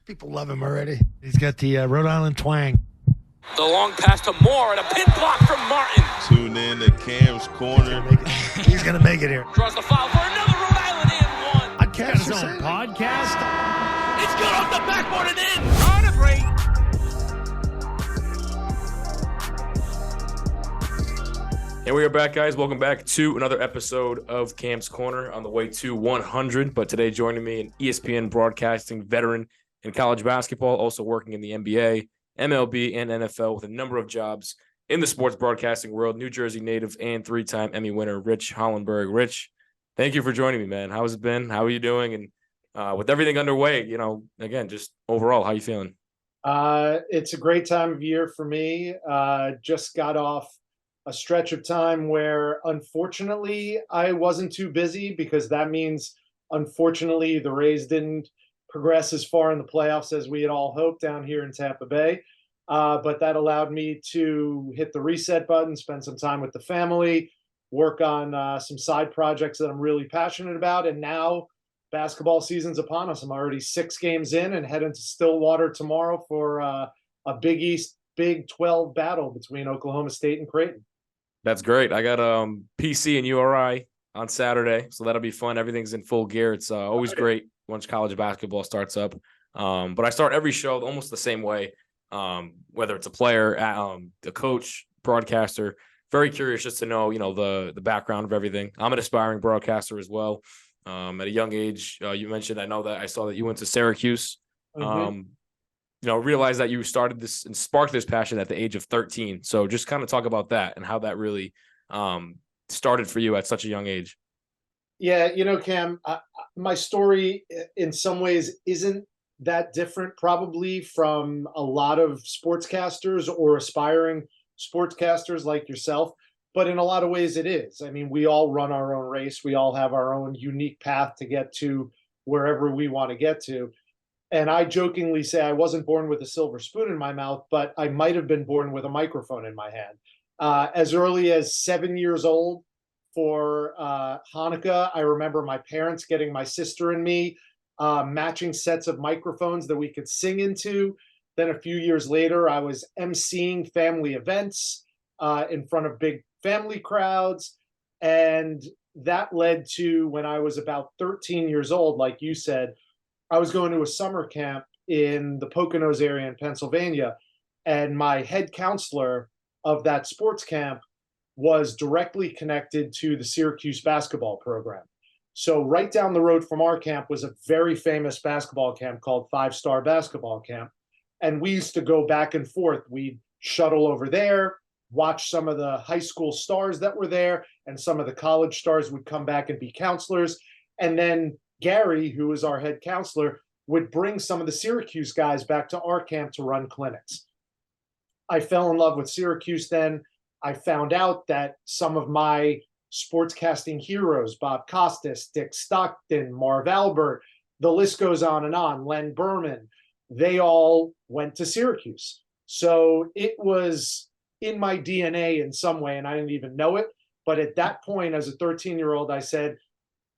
People love him already. He's got the Rhode Island twang. The long pass to Moore and a pin block from Martin. Tune in to Cam's Corner. He's going to make it here. Draws the foul for another Rhode Island and one. Podcast. Got his own podcast. It's good off the backboard and in. On a break. And we are back, guys. Welcome back to another episode of Cam's Corner on the way to 100. But today joining me, an ESPN broadcasting veteran in college basketball, also working in the NBA, MLB, and NFL with a number of jobs in the sports broadcasting world, New Jersey native and three-time Emmy winner, Rich Hollenberg. Rich, thank you for joining me, man. How has it been? How are you doing? And with everything underway, again, just overall, how are you feeling? It's a great time of year for me. Just got off a stretch of time where, unfortunately, I wasn't too busy because that means, unfortunately, the Rays didn't progress as far in the playoffs as we had all hoped down here in Tampa Bay. But that allowed me to hit the reset button, spend some time with the family, work on some side projects that I'm really passionate about. And now basketball season's upon us. I'm already 6 games in and heading to Stillwater tomorrow for a Big East Big 12 battle between Oklahoma State and Creighton. That's great. I got PC and URI on Saturday, so that'll be fun. Everything's in full gear. It's always great once college basketball starts up. But I start every show almost the same way, whether it's a player, a coach, broadcaster. Very curious just to know, the background of everything. I'm an aspiring broadcaster as well. At a young age, you mentioned, I saw that you went to Syracuse. Mm-hmm. Realized that you started this and sparked this passion at the age of 13. So just kind of talk about that and how that really started for you at such a young age. Yeah, Cam, my story in some ways isn't that different probably from a lot of sportscasters or aspiring sportscasters like yourself. But in a lot of ways it is. I mean, we all run our own race. We all have our own unique path to get to wherever we want to get to. And I jokingly say I wasn't born with a silver spoon in my mouth, but I might have been born with a microphone in my hand. As early as 7 years old for Hanukkah, I remember my parents getting my sister and me matching sets of microphones that we could sing into. Then a few years later, I was emceeing family events in front of big family crowds. And that led to when I was about 13 years old, like you said, I was going to a summer camp in the Poconos area in Pennsylvania, and my head counselor of that sports camp was directly connected to the Syracuse basketball program. So right down the road from our camp was a very famous basketball camp called 5 Star Basketball Camp. And we used to go back and forth. We'd shuttle over there, watch some of the high school stars that were there, and some of the college stars would come back and be counselors. And then Gary, who was our head counselor, would bring some of the Syracuse guys back to our camp to run clinics. I fell in love with Syracuse then. I found out that some of my sportscasting heroes, Bob Costas, Dick Stockton, Marv Albert, the list goes on, Len Berman, they all went to Syracuse. So it was in my DNA in some way, and I didn't even know it. But at that point, as a 13-year-old, I said,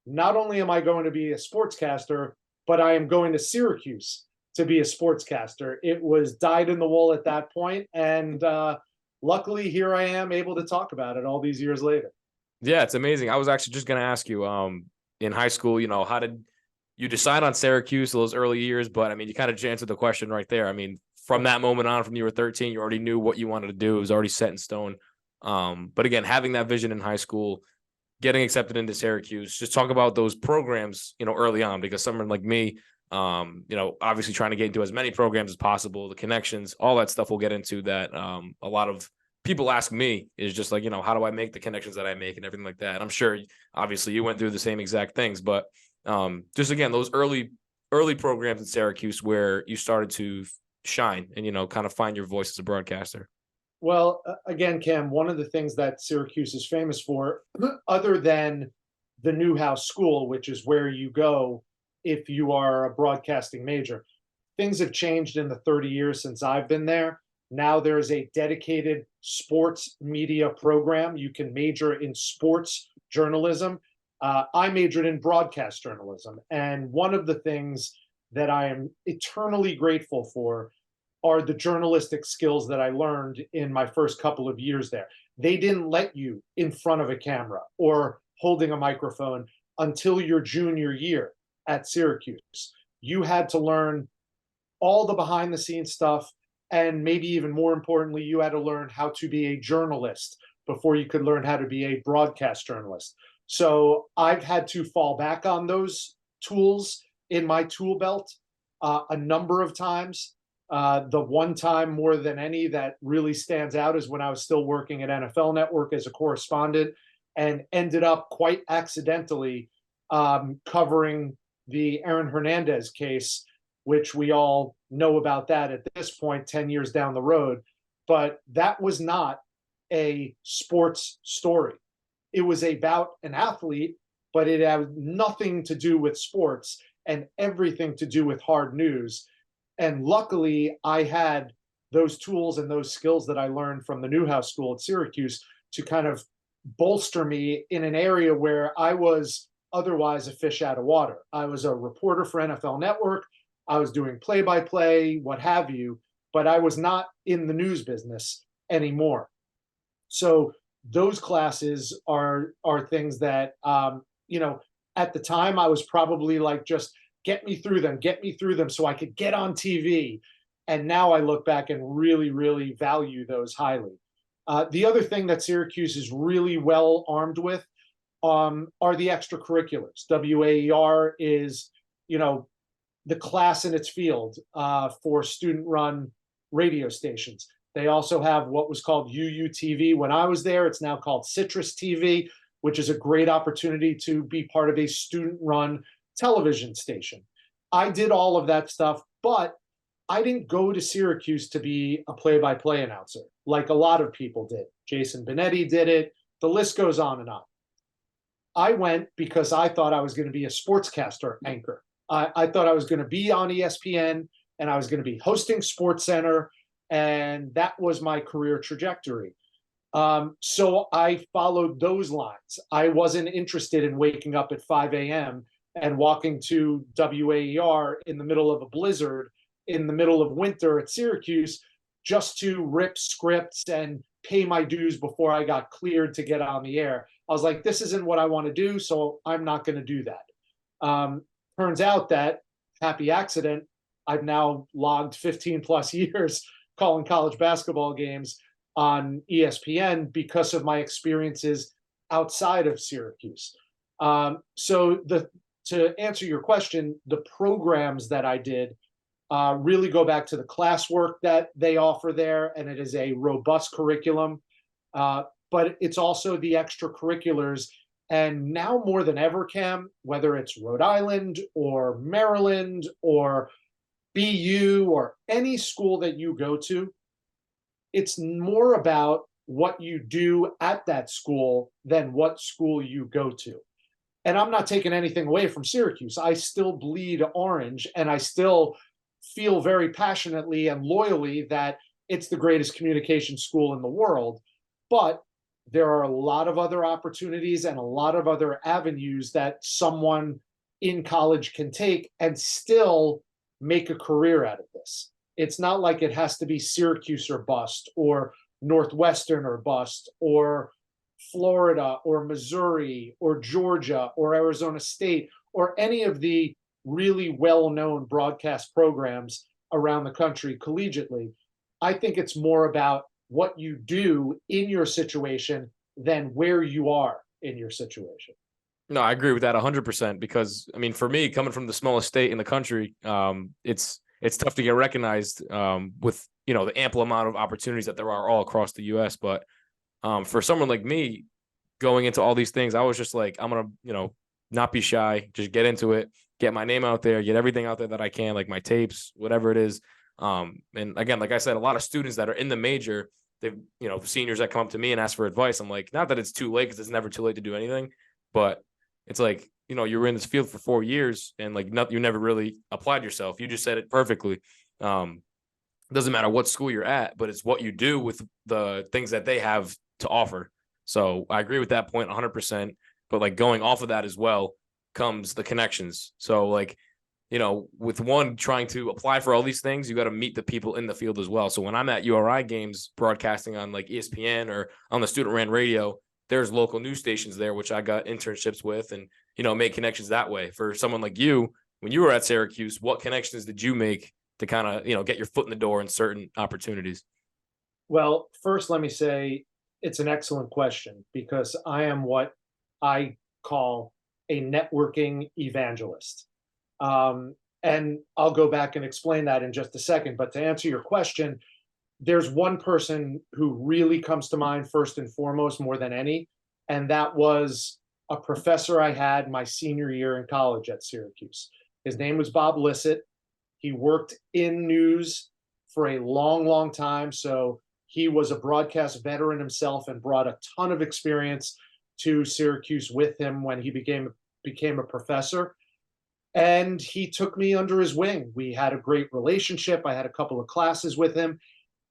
not only am I going to be a sportscaster, but I am going to Syracuse to be a sportscaster. It was dyed in the wool at that point, and luckily here I am able to talk about it all these years later. Yeah, it's amazing. I was actually just going to ask you, in high school, how did you decide on Syracuse those early years? But, I mean, you kind of answered the question right there. I mean, from that moment on, from you were 13, you already knew what you wanted to do. It was already set in stone. But, again, having that vision in high school, getting accepted into Syracuse, just talk about those programs, early on, because someone like me, obviously trying to get into as many programs as possible, the connections, all that stuff we'll get into that a lot of people ask me is just like, how do I make the connections that I make and everything like that. I'm sure, obviously, you went through the same exact things, but just, again, those early programs in Syracuse where you started to shine and, kind of find your voice as a broadcaster. Well, again, Cam, one of the things that Syracuse is famous for, other than the Newhouse School, which is where you go if you are a broadcasting major, things have changed in the 30 years since I've been there. Now there's a dedicated sports media program. You can major in sports journalism. I majored in broadcast journalism. And one of the things that I am eternally grateful for are the journalistic skills that I learned in my first couple of years there. They didn't let you in front of a camera or holding a microphone until your junior year at Syracuse. You had to learn all the behind the scenes stuff. And maybe even more importantly, you had to learn how to be a journalist before you could learn how to be a broadcast journalist. So I've had to fall back on those tools in my tool belt a number of times. The one time more than any that really stands out is when I was still working at NFL Network as a correspondent and ended up quite accidentally covering the Aaron Hernandez case, which we all know about that at this point, 10 years down the road. But that was not a sports story. It was about an athlete, but it had nothing to do with sports and everything to do with hard news. And luckily, I had those tools and those skills that I learned from the Newhouse School at Syracuse to kind of bolster me in an area where I was otherwise a fish out of water. I was a reporter for NFL Network. I was doing play-by-play, what have you, but I was not in the news business anymore. So those classes are things that, at the time I was probably like, just get me through them so I could get on TV. And now I look back and really, really value those highly. The other thing that Syracuse is really well armed with are the extracurriculars. WAER is, the class in its field for student-run radio stations. They also have what was called UUTV when I was there. It's now called Citrus TV, which is a great opportunity to be part of a student-run television station. I did all of that stuff, but I didn't go to Syracuse to be a play-by-play announcer like a lot of people did. Jason Benetti did it. The list goes on and on. I went because I thought I was going to be a sportscaster anchor. I thought I was going to be on ESPN and I was going to be hosting SportsCenter, and that was my career trajectory. So I followed those lines. I wasn't interested in waking up at 5 a.m. and walking to WAER in the middle of a blizzard in the middle of winter at Syracuse just to rip scripts and pay my dues before I got cleared to get on the air. I was like, this isn't what I want to do, so I'm not going to do that. Turns out that, happy accident, I've now logged 15 plus years calling college basketball games on ESPN because of my experiences outside of Syracuse. So to answer your question, the programs that I did really go back to the classwork that they offer there, and it is a robust curriculum. But it's also the extracurriculars. And now more than ever, Cam, whether it's Rhode Island or Maryland or BU or any school that you go to, it's more about what you do at that school than what school you go to. And I'm not taking anything away from Syracuse. I still bleed orange, and I still feel very passionately and loyally that it's the greatest communication school in the world. But there are a lot of other opportunities and a lot of other avenues that someone in college can take and still make a career out of this. It's not like it has to be Syracuse or bust, or Northwestern or bust, or Florida or Missouri or Georgia or Arizona State or any of the really well-known broadcast programs around the country collegiately. I think it's more about what you do in your situation than where you are in your situation. No, I agree with that 100% because, I mean, for me, coming from the smallest state in the country, it's tough to get recognized with, the ample amount of opportunities that there are all across the U.S. But for someone like me going into all these things, I was just like, I'm going to, not be shy, just get into it, get my name out there, get everything out there that I can, like my tapes, whatever it is. And again, like I said, a lot of students that are in the major, they've, seniors that come up to me and ask for advice. I'm like, not that it's too late, because it's never too late to do anything, but it's like, you were in this field for 4 years and like you never really applied yourself. You just said it perfectly. Doesn't matter what school you're at, but it's what you do with the things that they have to offer. So I agree with that point 100%, but like going off of that as well comes the connections. So like with one trying to apply for all these things, you got to meet the people in the field as well. So when I'm at URI games broadcasting on like ESPN or on the student ran radio, there's local news stations there, which I got internships with and, make connections that way. For someone like you, when you were at Syracuse, what connections did you make to kind of, get your foot in the door in certain opportunities? Well, first, let me say it's an excellent question because I am what I call a networking evangelist. And I'll go back and explain that in just a second. But to answer your question, there's one person who really comes to mind first and foremost more than any, and that was a professor I had my senior year in college at Syracuse. His name was Bob Lissett. He worked in news for a long, long time. So he was a broadcast veteran himself and brought a ton of experience to Syracuse with him when he became a professor. And he took me under his wing. We had a great relationship. I had a couple of classes with him.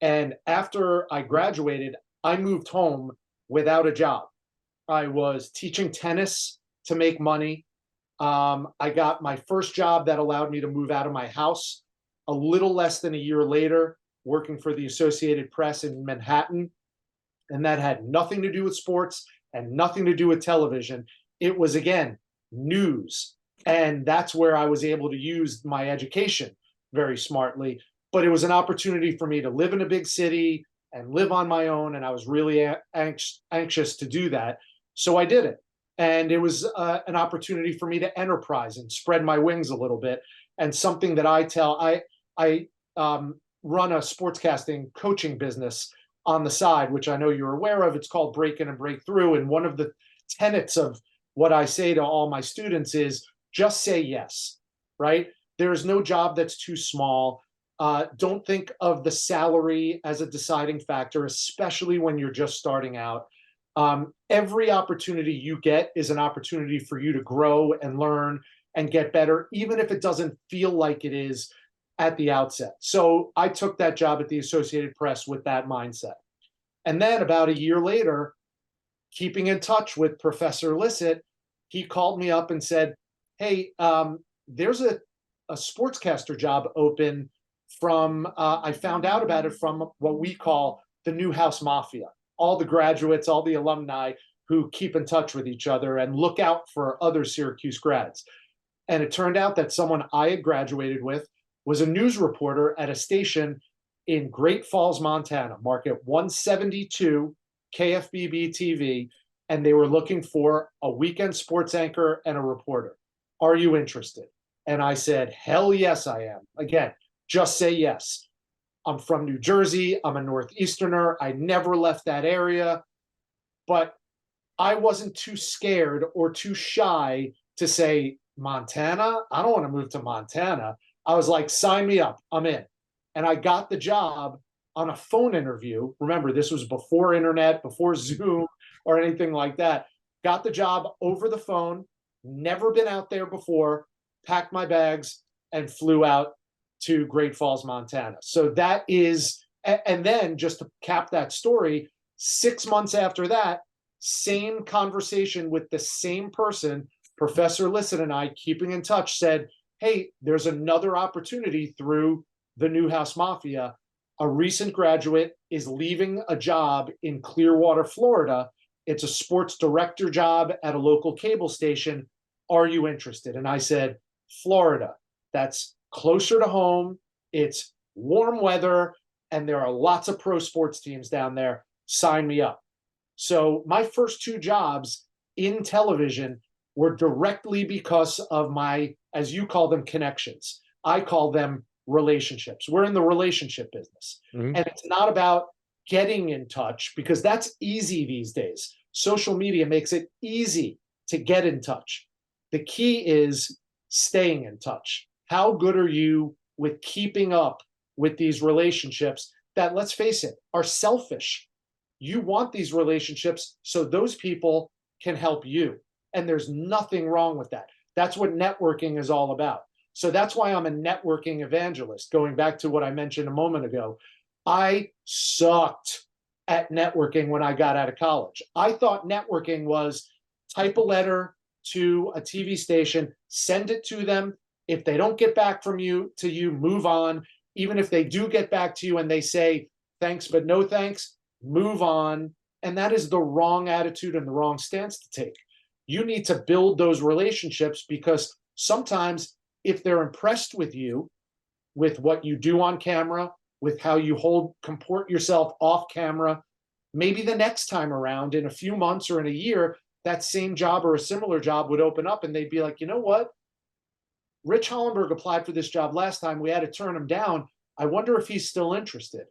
And after I graduated, I moved home without a job. I was teaching tennis to make money. I got my first job that allowed me to move out of my house a little less than a year later, working for the Associated Press in Manhattan. And that had nothing to do with sports and nothing to do with television. It was, again, news. And that's where I was able to use my education very smartly. But it was an opportunity for me to live in a big city and live on my own. And I was really anxious to do that. So I did it. And it was an opportunity for me to enterprise and spread my wings a little bit. And something that I run a sportscasting coaching business on the side, which I know you're aware of. It's called Break In and Break Through. And one of the tenets of what I say to all my students is just say yes, right? There is no job that's too small. Don't think of the salary as a deciding factor, especially when you're just starting out. Every opportunity you get is an opportunity for you to grow and learn and get better, even if it doesn't feel like it is at the outset. So I took that job at the Associated Press with that mindset. And then about a year later, keeping in touch with Professor Lissett, he called me up and said, hey, there's a sportscaster job open from, I found out about it from what we call the Newhouse Mafia, all the graduates, all the alumni who keep in touch with each other and look out for other Syracuse grads. And it turned out that someone I had graduated with was a news reporter at a station in Great Falls, Montana, market 172, KFBB TV, and they were looking for a weekend sports anchor and a reporter. Are you interested? And I said, hell yes, I am. Again, just say yes. I'm from New Jersey. I'm a Northeasterner. I never left that area. But I wasn't too scared or too shy to say, Montana? I don't want to move to Montana. I was like, sign me up. I'm in. And I got the job on a phone interview. Remember, this was before internet, before Zoom or anything like that. Got the job over the phone, never been out there before, packed my bags and flew out to Great Falls, Montana. So that is, and then just to cap that story, 6 months after that, same conversation with the same person, Professor Lissett and I, keeping in touch, said, hey, there's another opportunity through the Newhouse Mafia. A recent graduate is leaving a job in Clearwater, Florida. It's a sports director job at a local cable station. Are you interested? And I said, Florida, that's closer to home. It's warm weather, and there are lots of pro sports teams down there. Sign me up. So my first two jobs in television were directly because of my, as you call them, connections. I call them relationships. We're in the relationship business. Mm-hmm. And it's not about getting in touch, because that's easy these days. Social media makes it easy to get in touch. The key is staying in touch. How good are you with keeping up with these relationships that, let's face it, are selfish? You want these relationships so those people can help you. And there's nothing wrong with that. That's what networking is all about. So that's why I'm a networking evangelist. Going back to what I mentioned a moment ago, I sucked at networking when I got out of college. I thought networking was type a letter to a TV station, send it to them, If they don't get back to you, move on. Even if they do get back to you and they say, thanks, but no thanks, move on. And that is the wrong attitude and the wrong stance to take. You need to build those relationships, because sometimes if they're impressed with you, with what you do on camera, with how you comport yourself off camera, maybe the next time around in a few months or in a year, that same job or a similar job would open up and they'd be like, you know what? Rich Hollenberg applied for this job last time. We had to turn him down. I wonder if he's still interested.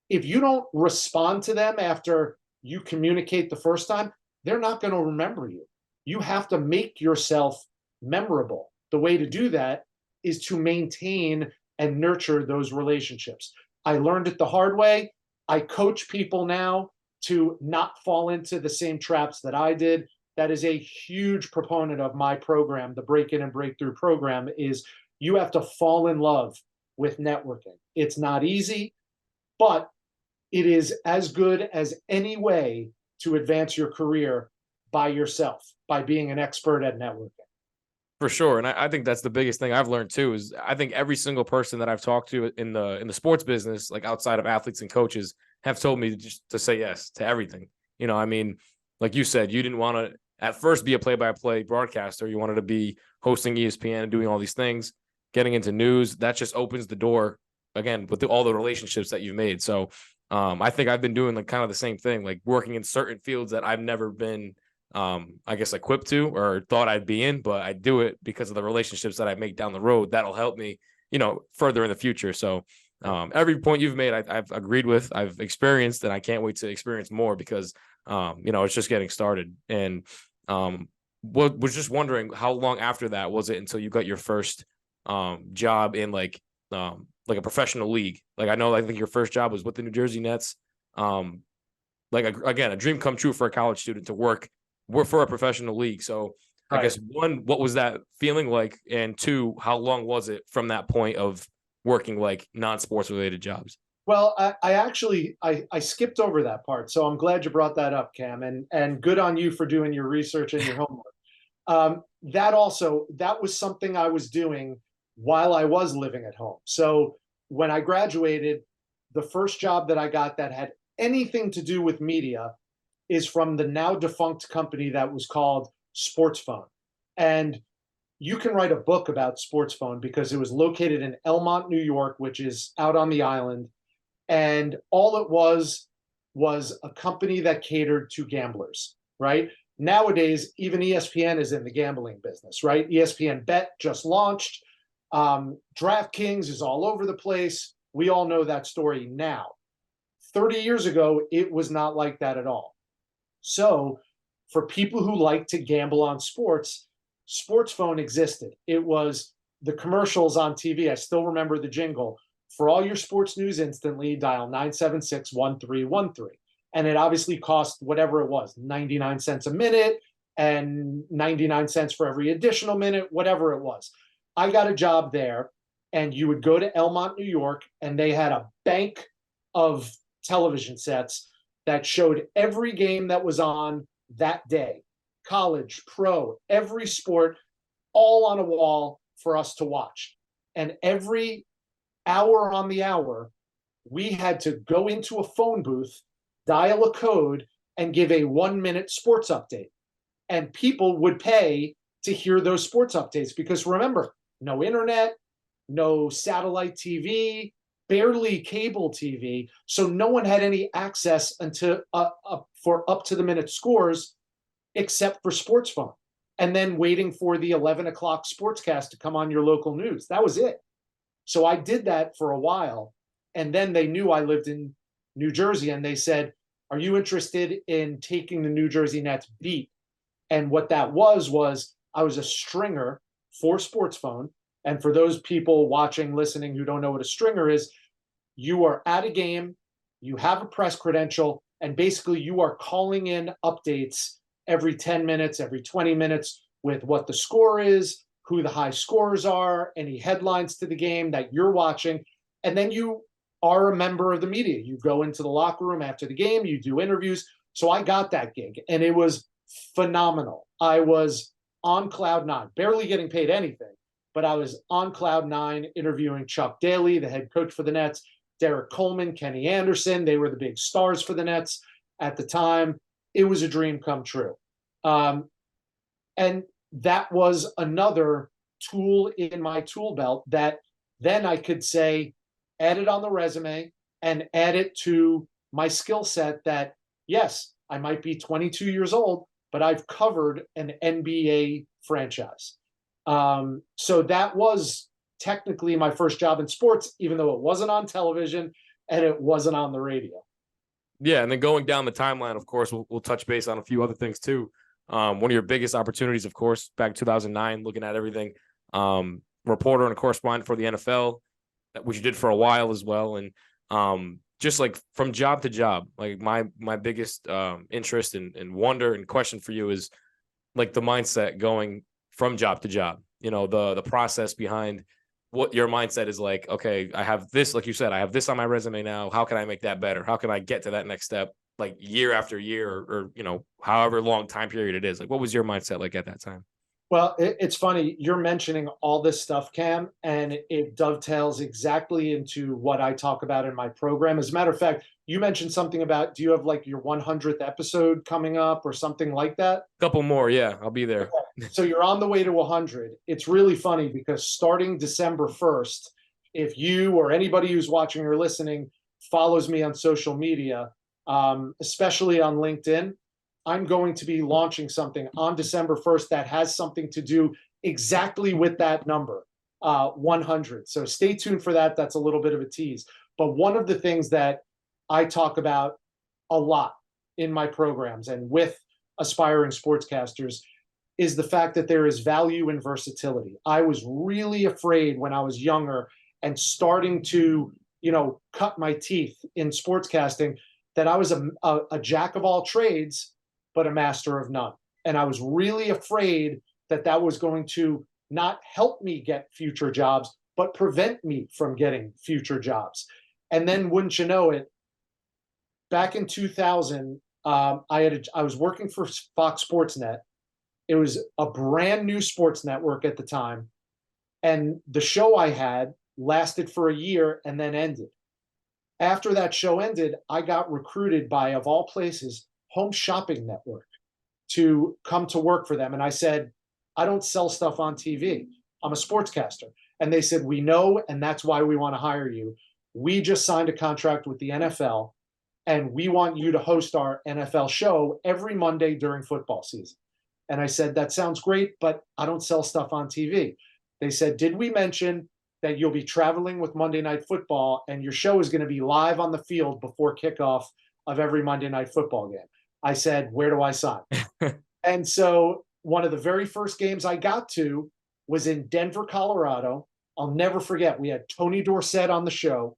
If you don't respond to them after you communicate the first time, they're not going to remember you. You have to make yourself memorable. The way to do that is to maintain and nurture those relationships. I learned it the hard way. I coach people now to not fall into the same traps that I did. That is a huge proponent of my program, the Break-In and Breakthrough program, is you have to fall in love with networking. It's not easy, but it is as good as any way to advance your career by yourself, by being an expert at networking. For sure. And I think that's the biggest thing I've learned too, is I think every single person that I've talked to in the sports business, like outside of athletes and coaches, have told me just to say yes to everything. You know, I mean, like you said, you didn't want to at first be a play-by-play broadcaster. You wanted to be hosting ESPN and doing all these things, getting into news. That just opens the door again with all the relationships that you've made. So I think I've been doing like kind of the same thing, like working in certain fields that I've never been I guess equipped to or thought I'd be in, but I do it because of the relationships that I make down the road. That'll help me, you know, further in the future. So every point you've made, I've agreed with, I've experienced, and I can't wait to experience more because, you know, it's just getting started. And was just wondering, how long after that was it until you got your first job in like a professional league? Like I know, I think your first job was with the New Jersey Nets. Again, a dream come true for a college student to work for a professional league. So I guess one, what was that feeling like? And two, how long was it from that point of working like non-sports related jobs? Well, I actually skipped over that part. So I'm glad you brought that up, Cam, and good on you for doing your research and your homework. That was something I was doing while I was living at home. So when I graduated, the first job that I got that had anything to do with media is from the now defunct company that was called Sportsphone. And you can write a book about Sportsphone because it was located in Elmont, New York, which is out on the island. And all it was a company that catered to gamblers, right? Nowadays, even ESPN is in the gambling business, right? ESPN Bet just launched. DraftKings is all over the place. We all know that story now. 30 years ago, it was not like that at all. So for people who like to gamble on sports, Sportsphone existed. It was the commercials on TV. I still remember the jingle. For all your sports news instantly, dial 976-1313. And it obviously cost whatever it was, 99 cents a minute and 99 cents for every additional minute, whatever it was. I got a job there, and you would go to Elmont, New York, and they had a bank of television sets that showed every game that was on that day, college, pro, every sport, all on a wall for us to watch. And every hour on the hour, we had to go into a phone booth, dial a code, and give a 1-minute sports update. And people would pay to hear those sports updates because remember, no internet, no satellite TV, barely cable TV. So no one had any access for up to the minute scores except for Sportsphone. And then waiting for the 11 o'clock sportscast to come on your local news. That was it. So I did that for a while. And then they knew I lived in New Jersey and they said, are you interested in taking the New Jersey Nets beat? And what that was I was a stringer for Sportsphone. And for those people watching, listening who don't know what a stringer is, you are at a game, you have a press credential, and basically you are calling in updates every 10 minutes, every 20 minutes with what the score is, who the high scores are, any headlines to the game that you're watching. And then you are a member of the media. You go into the locker room after the game, you do interviews. So I got that gig and it was phenomenal. I was on cloud nine, barely getting paid anything, but I was on cloud nine interviewing Chuck Daly, the head coach for the Nets, Derek Coleman, Kenny Anderson. They were the big stars for the Nets at the time. It was a dream come true. And that was another tool in my tool belt that then I could say, add it on the resume and add it to my skill set that, yes, I might be 22 years old, but I've covered an NBA franchise. So that was technically my first job in sports, even though it wasn't on television and it wasn't on the radio. Yeah, and then going down the timeline, of course, we'll touch base on a few other things too. One of your biggest opportunities, of course, back in 2009, looking at everything, reporter and a correspondent for the NFL, which you did for a while as well. And just like from job to job, like my biggest interest and wonder and question for you is like the mindset going from job to job, you know, the process behind what your mindset is like. Okay, I have this, like you said, I have this on my resume now. How can I make that better? How can I get to that next step, like year after year, or you know, however long time period it is? Like, what was your mindset like at that time? Well, it's funny. You're mentioning all this stuff, Cam, and it dovetails exactly into what I talk about in my program. As a matter of fact, you mentioned something about, do you have like your 100th episode coming up or something like that? Couple more. Yeah, I'll be there. Okay. So you're on the way to 100. It's really funny because starting December 1st, if you or anybody who's watching or listening follows me on social media, especially on LinkedIn, I'm going to be launching something on December 1st that has something to do exactly with that number, 100. So stay tuned for that. That's a little bit of a tease. But one of the things that I talk about a lot in my programs and with aspiring sportscasters is the fact that there is value in versatility. I was really afraid when I was younger and starting to, you know, cut my teeth in sportscasting that I was a jack of all trades, but a master of none. And I was really afraid that that was going to not help me get future jobs, but prevent me from getting future jobs. And then wouldn't you know it, back in 2000, I was working for Fox Sports Net. It was a brand new sports network at the time. And the show I had lasted for a year and then ended. After that show ended, I got recruited by, of all places, Home Shopping Network to come to work for them. And I said, I don't sell stuff on TV. I'm a sportscaster. And they said, we know, and that's why we want to hire you. We just signed a contract with the NFL, and we want you to host our NFL show every Monday during football season. And I said, that sounds great, but I don't sell stuff on TV. They said, did we mention that you'll be traveling with Monday Night Football and your show is going to be live on the field before kickoff of every Monday Night Football game? I said, where do I sign? And so one of the very first games I got to was in Denver, Colorado. I'll never forget. We had Tony Dorsett on the show,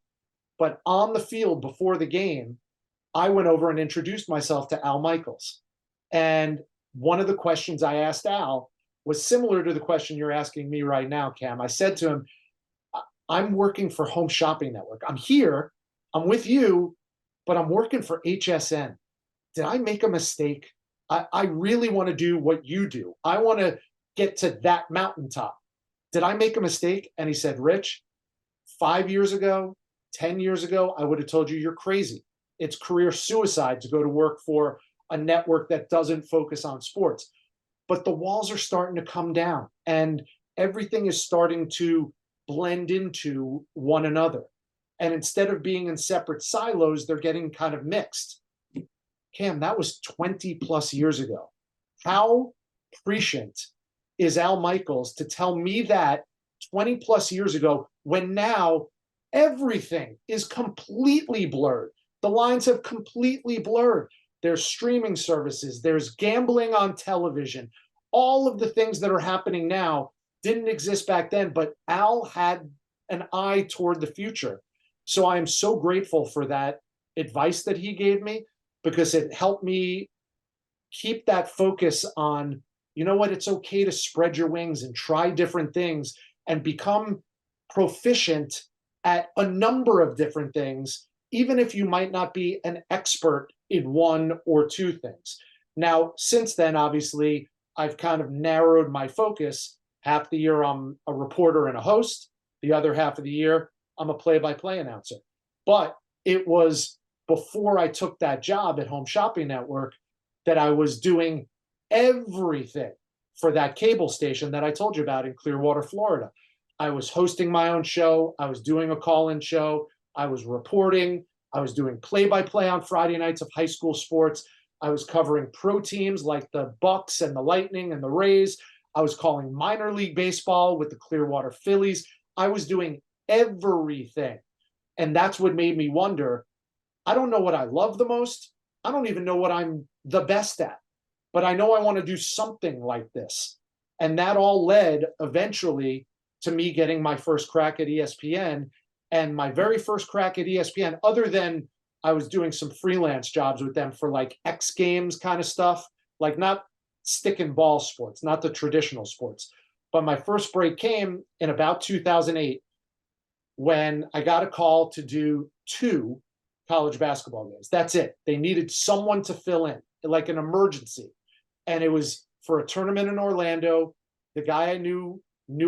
but on the field before the game, I went over and introduced myself to Al Michaels. And one of the questions I asked Al was similar to the question you're asking me right now, Cam. I said to him, I'm working for Home Shopping Network. I'm here, I'm with you, but I'm working for HSN. Did I make a mistake? I really want to do what you do. I want to get to that mountaintop. Did I make a mistake? And he said, Rich, 5 years ago, 10 years ago, I would have told you you're crazy. It's career suicide to go to work for a network that doesn't focus on sports. But the walls are starting to come down and everything is starting to blend into one another. And instead of being in separate silos, they're getting kind of mixed. Cam, that was 20 plus years ago. How prescient is Al Michaels to tell me that 20 plus years ago, when now everything is completely blurred? The lines have completely blurred. There's streaming services, there's gambling on television. All of the things that are happening now didn't exist back then, but Al had an eye toward the future. So I am so grateful for that advice that he gave me, because it helped me keep that focus on, you know what, it's okay to spread your wings and try different things and become proficient at a number of different things, even if you might not be an expert in one or two things. Now, since then, obviously, I've kind of narrowed my focus, Half the year I'm a reporter and a host. The other half of the year I'm a play-by-play announcer. But it was before I took that job at Home Shopping Network that I was doing everything for that cable station that I told you about in Clearwater, Florida. I was hosting my own show. I was doing a call-in show. I was reporting. I was doing play-by-play on Friday nights of high school sports. I was covering pro teams like the Bucks and the Lightning and the Rays. I was calling minor league baseball with the Clearwater Phillies. I was doing everything. And that's what made me wonder, I don't know what I love the most. I don't even know what I'm the best at, but I know I want to do something like this. And that all led eventually to me getting my first crack at ESPN. And my very first crack at ESPN, other than I was doing some freelance jobs with them for like X Games kind of stuff, like not stick and ball sports, not the traditional sports. But my first break came in about 2008 when I got a call to do 2 college basketball games. That's it. They needed someone to fill in, like an emergency. And it was for a tournament in Orlando. The guy I knew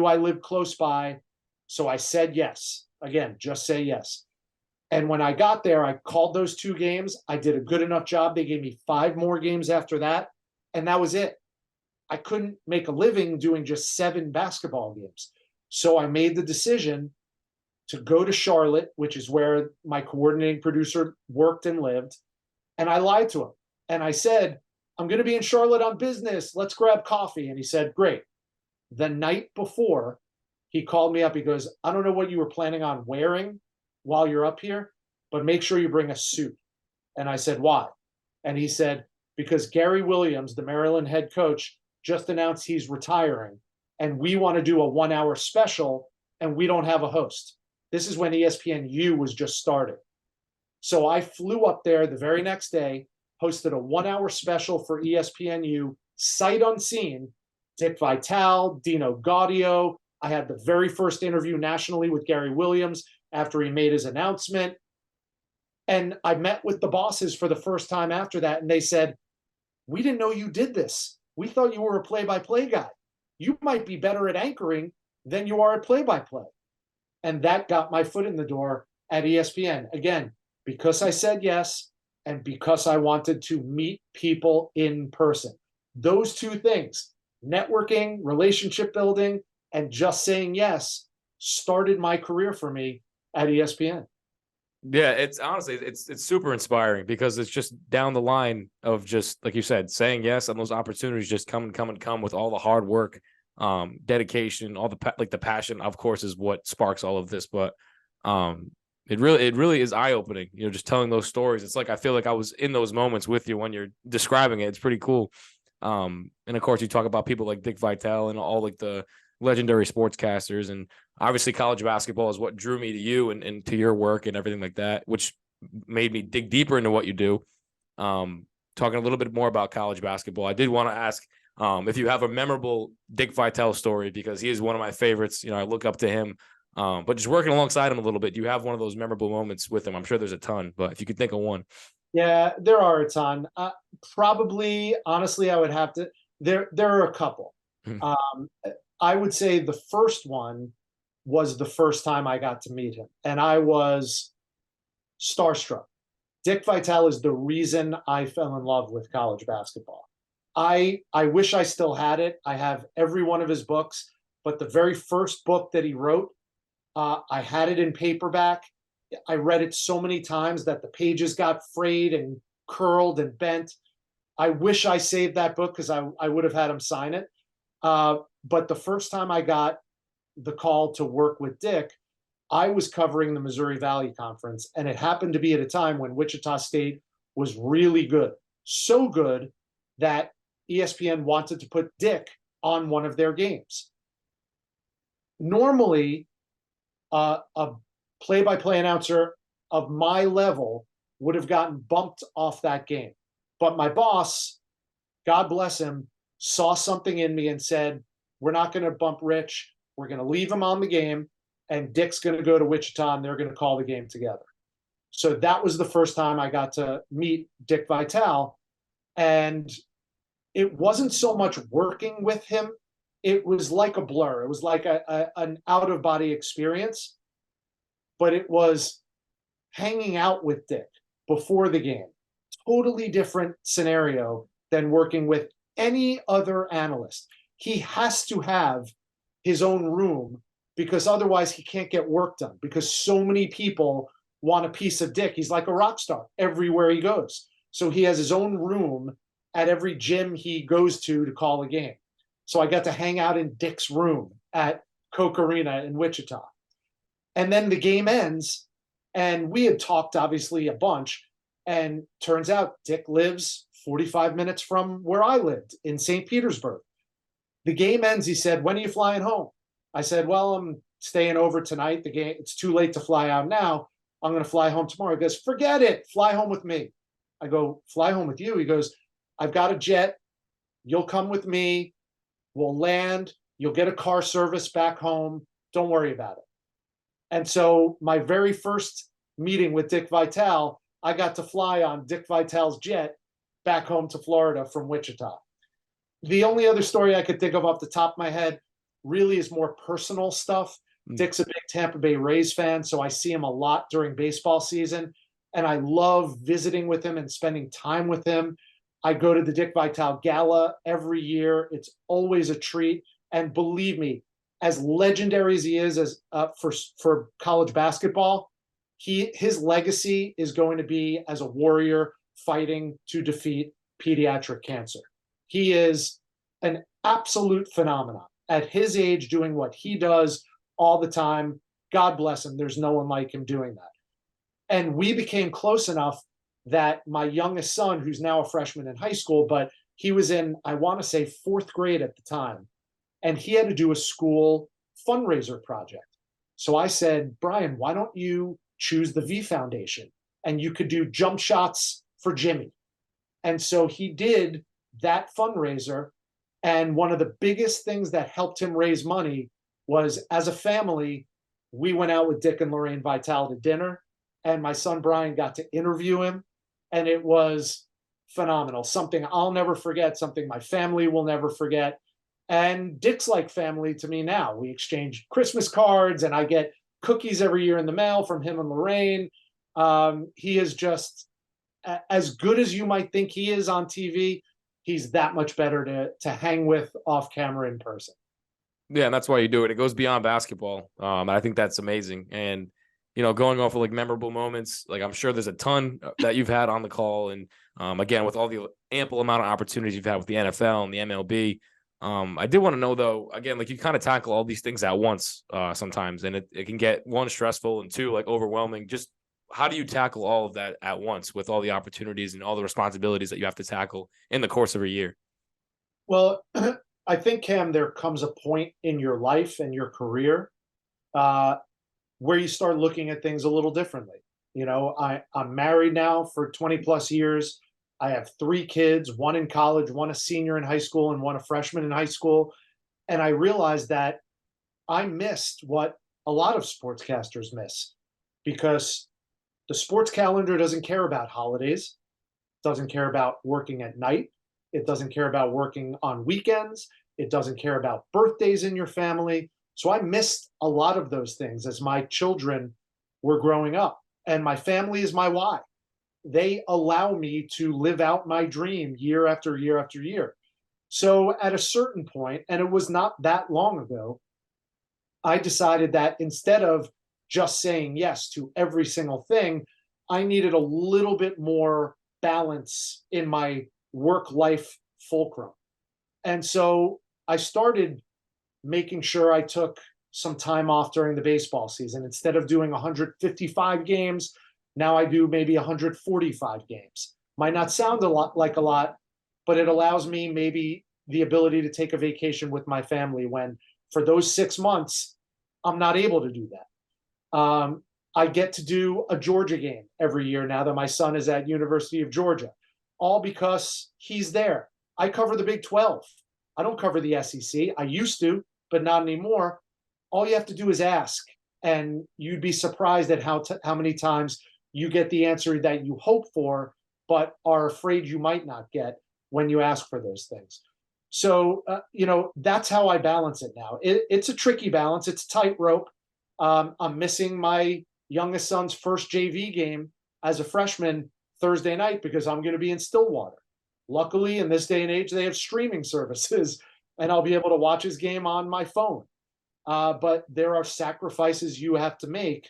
I lived close by. So I said yes. Again, just say yes. And when I got there, I called those 2 games. I did a good enough job. They gave me 5 more games after that. And that was it. I couldn't make a living doing just 7 basketball games. So I made the decision to go to Charlotte, which is where my coordinating producer worked and lived. And I lied to him. And I said, I'm going to be in Charlotte on business. Let's grab coffee. And he said, great. The night before, he called me up. He goes, I don't know what you were planning on wearing while you're up here, but make sure you bring a suit. And I said, why? And he said, because Gary Williams, the Maryland head coach, just announced he's retiring. And we want to do a 1-hour special, and we don't have a host. This is when ESPNU was just starting. So I flew up there the very next day, hosted a 1-hour special for ESPNU, sight unseen. Dick Vitale, Dino Gaudio. I had the very first interview nationally with Gary Williams after he made his announcement. And I met with the bosses for the first time after that, and they said, we didn't know you did this. We thought you were a play-by-play guy. You might be better at anchoring than you are at play-by-play. And that got my foot in the door at ESPN. Again, because I said yes, and because I wanted to meet people in person. Those 2 things, networking, relationship building, and just saying yes, started my career for me at ESPN. Yeah, it's honestly, it's super inspiring because it's just down the line of just, like you said, saying yes, and those opportunities just come with all the hard work, dedication, all the passion, of course, is what sparks all of this. But it really is eye-opening, just telling those stories. It's like I feel like I was in those moments with you when you're describing it. It's pretty cool. And of course, you talk about people like Dick Vitale and all like the legendary sportscasters, and obviously college basketball is what drew me to you and to your work and everything like that, which made me dig deeper into what you do. Talking a little bit more about college basketball, I did want to ask if you have a memorable Dick Vitale story, because he is one of my favorites. I look up to him, but just working alongside him a little bit, do you have one of those memorable moments with him? I'm sure there's a ton, but if you could think of one. Yeah, there are a ton. Probably, honestly, I would have to. There are a couple. I would say the first one was the first time I got to meet him, and I was starstruck. Dick Vitale is the reason I fell in love with college basketball. I wish I still had it. I have every one of his books, but the very first book that he wrote, I had it in paperback. I read it so many times that the pages got frayed and curled and bent. I wish I saved that book because I would have had him sign it. But the first time I got the call to work with Dick, I was covering the Missouri Valley Conference, and it happened to be at a time when Wichita State was really good. So good that ESPN wanted to put Dick on one of their games. Normally, a play-by-play announcer of my level would have gotten bumped off that game. But my boss, God bless him, saw something in me and said, we're not going to bump Rich. We're going to leave him on the game, and Dick's going to go to Wichita, and they're going to call the game together. So that was the first time I got to meet Dick Vitale. And it wasn't so much working with him it was like a blur. It was like an out of body experience, but it was hanging out with Dick before the game. Totally different scenario than working with any other analyst. He has to have his own room because otherwise he can't get work done because so many people want a piece of Dick. He's like a rock star everywhere he goes. So he has his own room at every gym he goes to call a game. So I got to hang out in Dick's room at Coke Arena in Wichita. And then the game ends, and we had talked obviously a bunch, and turns out Dick lives 45 minutes from where I lived in St. Petersburg. The game ends. He said, "When are you flying home?" I said, "Well, I'm staying over tonight. The game, it's too late to fly out now. I'm going to fly home tomorrow." He goes, "Forget it. Fly home with me." I go, "Fly home with you?" He goes, "I've got a jet. You'll come with me. We'll land. You'll get a car service back home. Don't worry about it." And so my very first meeting with Dick Vitale, I got to fly on Dick Vitale's jet back home to Florida from Wichita. The only other story I could think of off the top of my head really is more personal stuff. Dick's a big Tampa Bay Rays fan, so I see him a lot during baseball season, and I love visiting with him and spending time with him. I go to the Dick Vitale Gala every year. It's always a treat. And believe me, as legendary as he is as for college basketball, his legacy is going to be as a warrior fighting to defeat pediatric cancer. He is an absolute phenomenon at his age, doing what he does all the time. God bless him. There's no one like him doing that. And we became close enough that my youngest son, who's now a freshman in high school, but he was in, I want to say, 4th grade at the time, and he had to do a school fundraiser project. So I said, "Brian, why don't you choose the V Foundation and you could do jump shots for Jimmy?" And so he did that fundraiser. And one of the biggest things that helped him raise money was, as a family, we went out with Dick and Lorraine Vitale to dinner, and my son Brian got to interview him. And it was phenomenal. Something I'll never forget, something my family will never forget. And Dick's like family to me now. We exchange Christmas cards, and I get cookies every year in the mail from him and Lorraine. He is just as good as you might think he is on TV. He's that much better to hang with off camera in person. Yeah, and that's why you do it. It goes beyond basketball. I think that's amazing. And going off of like memorable moments, like I'm sure there's a ton that you've had on the call. And again, with all the ample amount of opportunities you've had with the NFL and the MLB, I did want to know though, again, like you kind of tackle all these things at once sometimes, and it can get, one, stressful, and two, like overwhelming. Just how do you tackle all of that at once with all the opportunities and all the responsibilities that you have to tackle in the course of a year? Well, I think, Cam, there comes a point in your life and your career where you start looking at things a little differently. I'm married now for 20 plus years. I have 3 kids, one in college, one a senior in high school, and one a freshman in high school. And I realized that I missed what a lot of sportscasters miss, because the sports calendar doesn't care about holidays, doesn't care about working at night. It doesn't care about working on weekends. It doesn't care about birthdays in your family. So I missed a lot of those things as my children were growing up. And my family is my why. They allow me to live out my dream year after year after year. So at a certain point, and it was not that long ago, I decided that instead of just saying yes to every single thing, I needed a little bit more balance in my work-life fulcrum. And so I started making sure I took some time off during the baseball season. Instead of doing 155 games, now I do maybe 145 games. Might not sound a lot, but it allows me maybe the ability to take a vacation with my family when, for those 6 months, I'm not able to do that. I get to do a Georgia game every year now that my son is at University of Georgia, all because he's there. I cover the Big 12. I don't cover the SEC. I used to, but not anymore. All you have to do is ask, and you'd be surprised at how many times you get the answer that you hope for, but are afraid you might not get when you ask for those things. So, that's how I balance it now. It's a tricky balance. It's a tightrope. I'm missing my youngest son's first JV game as a freshman Thursday night because I'm going to be in Stillwater. Luckily, in this day and age, they have streaming services, and I'll be able to watch his game on my phone. But there are sacrifices you have to make,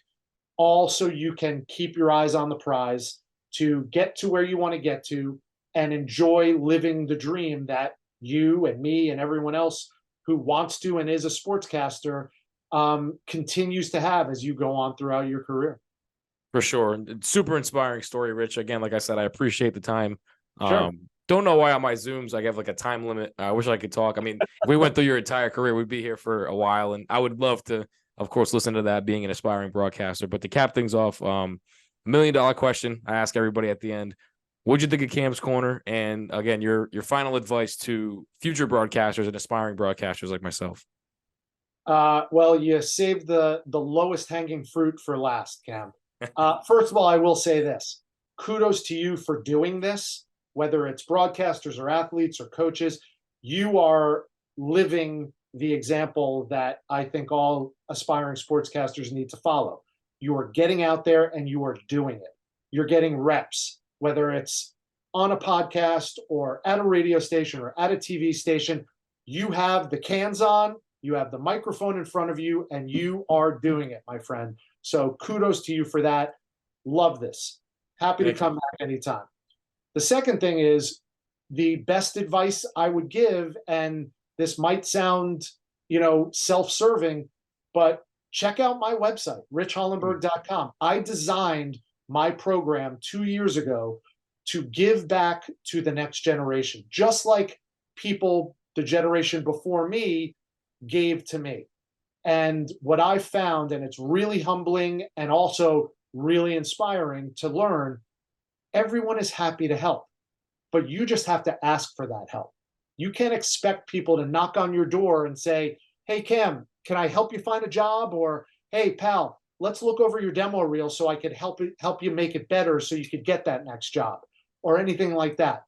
all so you can keep your eyes on the prize to get to where you want to get to and enjoy living the dream that you and me and everyone else who wants to and is a sportscaster continues to have as you go on throughout your career. For sure. Super inspiring story, Rich. Again, like I said, I appreciate the time. Sure. Don't know why on my Zooms I have like a time limit. I wish I could talk. I mean, if we went through your entire career, we'd be here for a while. And I would love to, of course, listen to that, being an aspiring broadcaster. But to cap things off, $1 million question I ask everybody at the end. What'd you think of Cam's Corner? And again, your final advice to future broadcasters and aspiring broadcasters like myself. Well, you saved the lowest hanging fruit for last, Cam. First of all, I will say this. Kudos to you for doing this, whether it's broadcasters or athletes or coaches. You are living the example that I think all aspiring sportscasters need to follow. You are getting out there and you are doing it. You're getting reps, whether it's on a podcast or at a radio station or at a TV station. You have the cans on, you have the microphone in front of you, and you are doing it, my friend. So kudos to you for that. Love this. Happy to come back anytime. The second thing is the best advice I would give, and this might sound, self-serving, but check out my website, richhollenberg.com. I designed my program 2 years ago to give back to the next generation, just like people, the generation before me, gave to me. And what I found, and it's really humbling and also really inspiring to learn, everyone is happy to help, but you just have to ask for that help. You can't expect people to knock on your door and say, hey, Cam, can I help you find a job? Or, hey, pal, let's look over your demo reel so I could help you make it better so you could get that next job, or anything like that.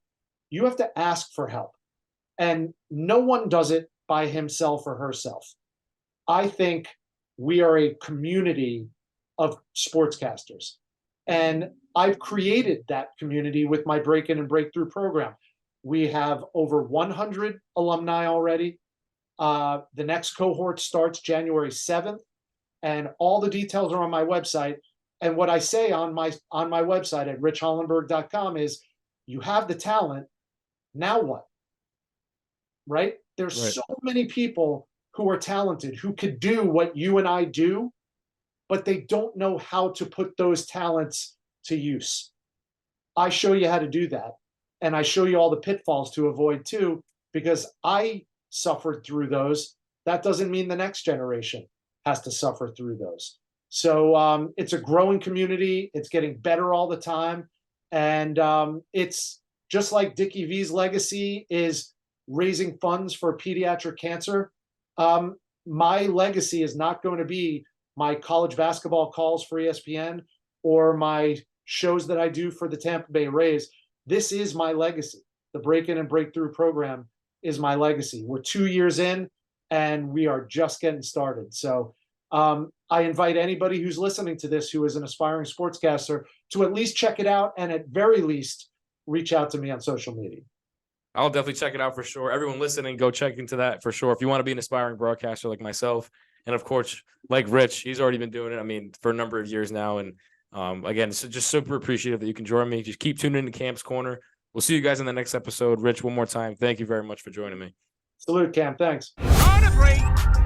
You have to ask for help. And no one does it by himself or herself. I think we are a community of sportscasters. And I've created that community with my Break-In and Breakthrough program. We have over 100 alumni already. The next cohort starts January 7th, and all the details are on my website. And what I say on my website at richhollenberg.com is, you have the talent, now what? Right? There's Right. So many people who are talented, who could do what you and I do, but they don't know how to put those talents to use. I show you how to do that. And I show you all the pitfalls to avoid too, because I suffered through those. That doesn't mean the next generation has to suffer through those. So it's a growing community. It's getting better all the time. And it's just like Dickie V's legacy is raising funds for pediatric cancer. My legacy is not going to be my college basketball calls for ESPN or my shows that I do for the Tampa Bay Rays. This is my legacy. The Break-In and Breakthrough program is my legacy. We're 2 years in and we are just getting started. So I invite anybody who's listening to this who is an aspiring sportscaster to at least check it out, and at very least reach out to me on social media. I'll definitely check it out for sure. Everyone listening, go check into that for sure. If you want to be an aspiring broadcaster like myself, and of course, like Rich, he's already been doing it, I mean, for a number of years now. And again, so just super appreciative that you can join me. Just keep tuning into Cam's Corner. We'll see you guys in the next episode. Rich, one more time, thank you very much for joining me. Salute, Cam. Thanks. On a break.